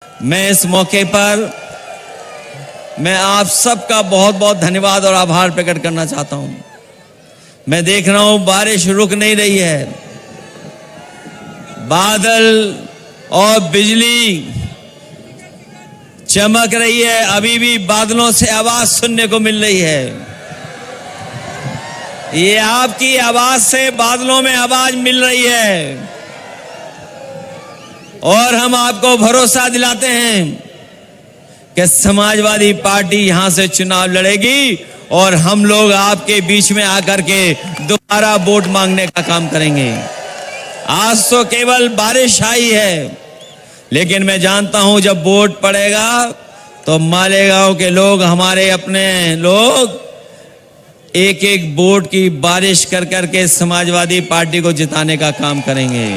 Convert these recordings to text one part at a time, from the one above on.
मैं इस मौके पर मैं आप सबका बहुत बहुत धन्यवाद और आभार प्रकट करना चाहता हूं। मैं देख रहा हूं बारिश रुक नहीं रही है, बादल और बिजली चमक रही है, अभी भी बादलों से आवाज सुनने को मिल रही है। ये आपकी आवाज से बादलों में आवाज मिल रही है और हम आपको भरोसा दिलाते हैं कि समाजवादी पार्टी यहां से चुनाव लड़ेगी और हम लोग आपके बीच में आकर के दोबारा वोट मांगने का काम करेंगे। आज तो केवल बारिश आई है, लेकिन मैं जानता हूं जब वोट पड़ेगा तो मालेगांव के लोग, हमारे अपने लोग, एक एक वोट की बारिश कर करके समाजवादी पार्टी को जिताने का काम करेंगे।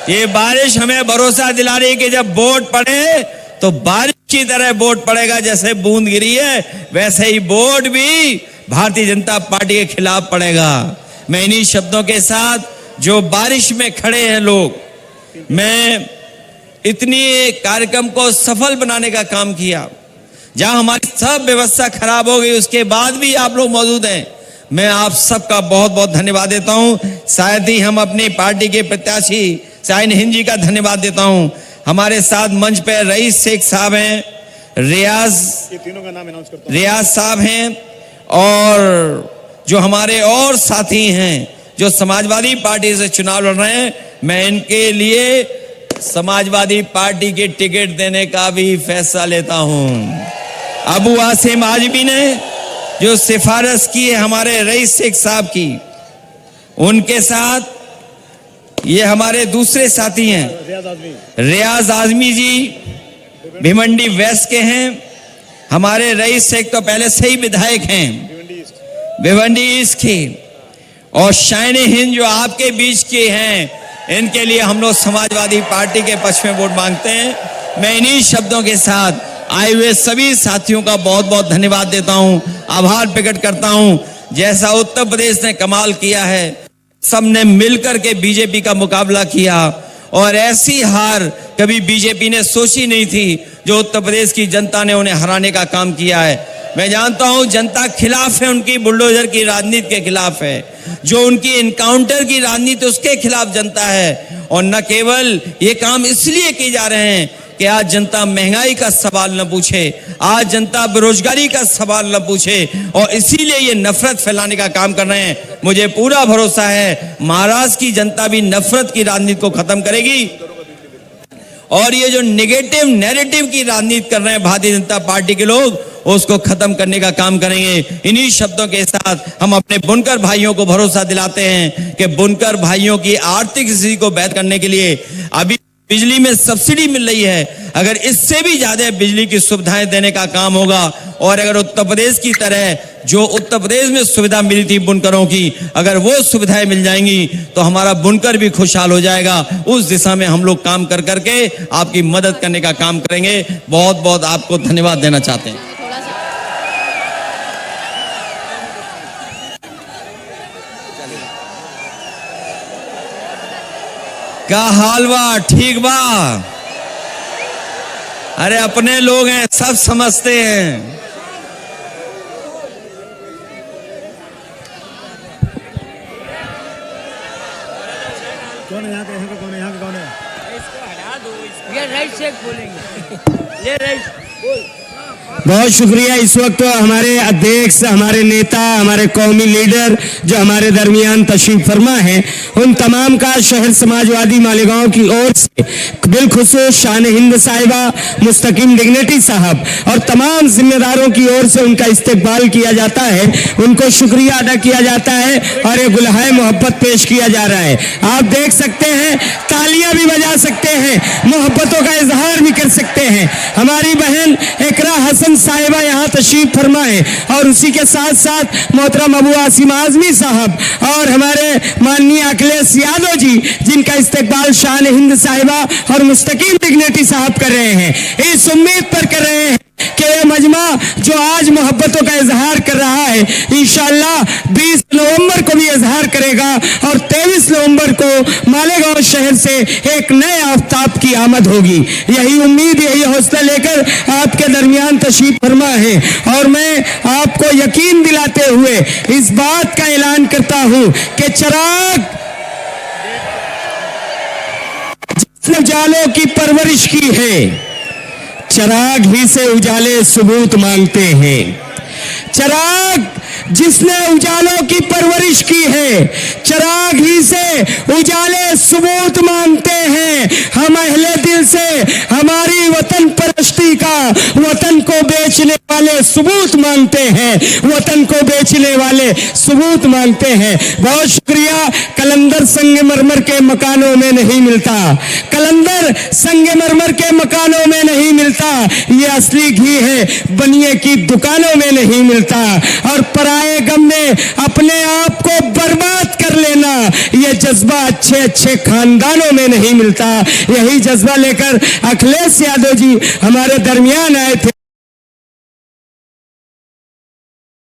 ये बारिश हमें भरोसा दिला रही है कि जब वोट पड़े तो बारिश की तरह वोट पड़ेगा। जैसे बूंद गिरी है वैसे ही वोट भी भारतीय जनता पार्टी के खिलाफ पड़ेगा। मैं इन्हीं शब्दों के साथ, जो बारिश में खड़े हैं लोग, मैं इतनी कार्यक्रम को सफल बनाने का काम किया, जहां हमारी सब व्यवस्था खराब हो गई उसके बाद भी आप लोग मौजूद हैं। मैं आप सबका बहुत बहुत धन्यवाद देता हूं। शायद ही हम अपनी पार्टी के प्रत्याशी शाहीन हिंद जी का धन्यवाद देता हूं। हमारे साथ मंच पर रईस शेख साहब हैं, रियाज, ये तीनों का नाम अनाउंस करता हूं। रियाज साहब हैं, और जो हमारे और साथी हैं जो समाजवादी पार्टी से चुनाव लड़ रहे हैं, मैं इनके लिए समाजवादी पार्टी की टिकट देने का भी फैसला लेता हूं। अबू आसिम आजमी ने जो सिफारिश की है हमारे रईस शेख साहब की, उनके साथ ये हमारे दूसरे साथी हैं रियाज आजमी जी, भिवंडी वेस्ट के हैं। हमारे रईस शेख तो पहले से ही विधायक हैं भिवंडी ईस्ट के, और शाहीन हिंद जो आपके बीच के हैं, इनके लिए हम लोग समाजवादी पार्टी के पक्ष में वोट मांगते हैं। मैं इन्हीं शब्दों के साथ आए हुए सभी साथियों का बहुत बहुत धन्यवाद देता हूं, आभार प्रकट करता हूं। जैसा उत्तर प्रदेश ने कमाल किया है, सबने मिलकर के बीजेपी का मुकाबला किया और ऐसी हार कभी बीजेपी ने सोची नहीं थी जो उत्तर प्रदेश की जनता ने उन्हें हराने का काम किया है। मैं जानता हूं जनता खिलाफ है, उनकी बुलडोजर की राजनीति के खिलाफ है, जो उनकी इनकाउंटर की राजनीति उसके खिलाफ जनता है। और न केवल ये काम इसलिए किए जा रहे हैं कि आज जनता महंगाई का सवाल न पूछे, आज जनता बेरोजगारी का सवाल न पूछे, और इसीलिए ये नफरत फैलाने का काम कर रहे हैं। मुझे पूरा भरोसा है महाराष्ट्र की जनता भी नफरत की राजनीति को खत्म करेगी और ये जो नेगेटिव नैरेटिव की राजनीति कर रहे हैं भारतीय जनता पार्टी के लोग, उसको खत्म करने का काम करेंगे। इन्हीं शब्दों के साथ हम अपने बुनकर भाइयों को भरोसा दिलाते हैं कि बुनकर भाइयों की आर्थिक स्थिति को बेहतर करने के लिए अभी बिजली में सब्सिडी मिल रही है, अगर इससे भी ज्यादा बिजली की सुविधाएं देने का काम होगा, और अगर उत्तर प्रदेश की तरह जो उत्तर प्रदेश में सुविधा मिली थी बुनकरों की, अगर वो सुविधाएं मिल जाएंगी तो हमारा बुनकर भी खुशहाल हो जाएगा। उस दिशा में हम लोग काम कर करके आपकी मदद करने का काम करेंगे। बहुत बहुत आपको धन्यवाद देना चाहते हैं। का हाल बा? ठीक बा? अरे अपने लोग हैं, सब समझते हैं। कौन है यहाँ का? कौन है यहाँ का? कौन है? इसको हटा दो, ये रईस शेख बोलेंगे। ये रईस बोल। बहुत शुक्रिया। इस वक्त हमारे अध्यक्ष, हमारे नेता, हमारे कौमी लीडर जो हमारे दरमियान तशरीफ फरमा है, उन तमाम का शहर समाजवादी मालेगांव की ओर से बिलखुसूस शाहीन हिंद साहिबा, मुस्तकीम डिग्निटी साहब और तमाम जिम्मेदारों की ओर से उनका इस्तकबाल किया जाता है, उनको शुक्रिया अदा किया जाता है और ये गुलहाए मोहब्बत पेश किया जा रहा है। आप देख सकते हैं, तालियां भी बजा सकते हैं, मोहब्बतों का इजहार भी कर सकते हैं। हमारी बहन इकरा हसन साहिबा यहाँ तशरीफ फरमा है और उसी के साथ साथ मोहतरम अबू आसिम आजमी साहब और हमारे माननीय अखिलेश यादव जी, जिनका इस्तकबाल शाहीन हिंद साहिबा और मुस्तकीम डिग्निटी साहब कर रहे हैं। इस उम्मीद पर कर रहे हैं कि ये मजमा जो आज मोहब्बतों का इजहार कर रहा है, इंशाअल्लाह 20 नवंबर को भी इजहार करेगा और 23 नवंबर को मालेगांव शहर से एक नए आफ्ताब की आमद होगी। यही उम्मीद, यही हौसला लेकर आपके दरमियान तशरीफ फरमा है। और मैं आपको यकीन दिलाते हुए इस बात का ऐलान करता हूं कि चिराग जिसने उजालों की परवरिश की है, चिराग ही से उजाले सबूत मांगते हैं। चिराग जिसने उजालों की परवरिश की है, चिराग ही से उजाले सबूत मांगते हैं। हम अहले दिल से हमारी वतन परस्ती का, वतन को बेचने वाले सबूत मांगते हैं, वतन को बेचने वाले सबूत मांगते हैं। बहुत शुक्रिया। कलंदर संगमरमर के मकानों में नहीं मिलता, कलंदर संगमरमर के मकानों में नहीं मिलता, ये असली घी है बनिए की दुकानों में नहीं मिलता। और पराए गम में अपने आप को बर्बाद कर लेना, ये जज्बा अच्छे अच्छे खानदानों में नहीं मिलता। यही जज्बा लेकर अखिलेश यादव जी हमारे दरमियान आए थे।